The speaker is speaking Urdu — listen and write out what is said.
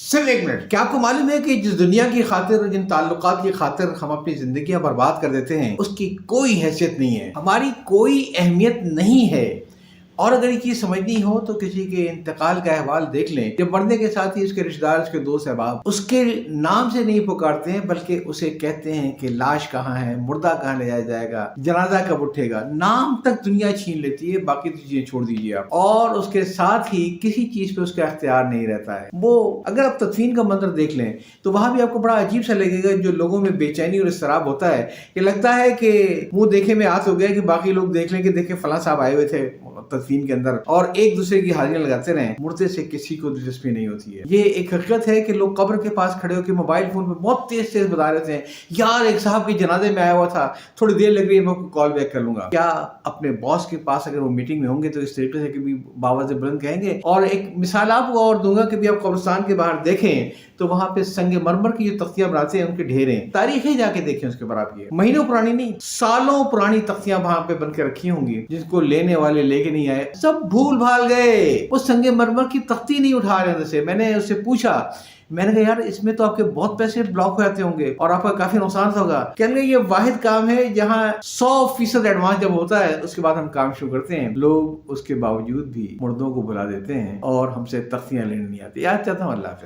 صرف ایک منٹ. کیا آپ کو معلوم ہے کہ جس دنیا کی خاطر، جن تعلقات کی خاطر ہم اپنی زندگیاں برباد کر دیتے ہیں، اس کی کوئی حیثیت نہیں ہے، ہماری کوئی اہمیت نہیں ہے. اور اگر یہ چیز سمجھنی ہو تو کسی کے انتقال کا احوال دیکھ لیں. جب مرنے کے ساتھ ہی اس کے رشتہ دار، اس کے دوست احباب اس کے نام سے نہیں پکارتے ہیں، بلکہ اسے کہتے ہیں کہ لاش کہاں ہے، مردہ کہاں لے جایا جائے گا، جنازہ کب اٹھے گا. نام تک دنیا چھین لیتی ہے، باقی تو چیزیں چھوڑ دیجیے آپ. اور اس کے ساتھ ہی کسی چیز پہ اس کا اختیار نہیں رہتا ہے. وہ اگر آپ تدفین کا منظر دیکھ لیں تو وہاں بھی آپ کو بڑا عجیب سا لگے گا. جو لوگوں میں بے چینی اور اضطراب ہوتا ہے کہ لگتا ہے کہ منہ دیکھے میں ہاتھ ہو گیا کہ باقی لوگ دیکھ لیں کہ دیکھیں فلاں صاحب آئے ہوئے تھے تدفین کے اندر، اور ایک دوسرے کی حاضریاں لگاتے رہیں. مردے سے کسی کو دلچسپی نہیں ہوتی ہے. یہ ایک حقیقت ہے کہ لوگ قبر کے پاس کھڑے ہو کے موبائل فون پہ بہت تیز تیز بتا رہے تھے، یار ایک صاحب کے جنازے میں آیا ہوا تھا، تھوڑی دیر لگ رہی ہے، میں آپ کو کال بیک کر لوں گا. کیا اپنے باس کے پاس اگر وہ میٹنگ میں ہوں گے تو اس طریقے سے کبھی باوازِ بلند کہیں گے؟ اور ایک مثال آپ کو اور دوں گا کہ بھی آپ قبرستان کے باہر دیکھیں تو وہاں پہ سنگ مرمر کی جو تختیاں بناتے ہیں ان کے ڈھیر ہیں. تاریخیں جا کے دیکھیں اس کے بعد آپ، یہ مہینوں پرانی نہیں، سالوں پرانی تختیاں وہاں پہ بن کے رکھی ہوں گی، جس کو لینے والے لے کے نہیں آئے، سب بھول بھال گئے. وہ سنگ مرمر کی تختی نہیں اٹھا رہے تھے. میں نے اس سے پوچھا، میں نے کہا یار اس میں تو آپ کے بہت پیسے بلاک ہو جاتے ہوں گے اور آپ کا کافی نقصان ہوگا. کہنے لگے یہ واحد کام ہے جہاں 100% ایڈوانس جب ہوتا ہے اس کے بعد ہم کام شروع کرتے ہیں. لوگ اس کے باوجود بھی مردوں کو بلا دیتے ہیں اور ہم سے تختیاں لینے نہیں آتے. یاد چاہتا ہوں. اللہ حافظ.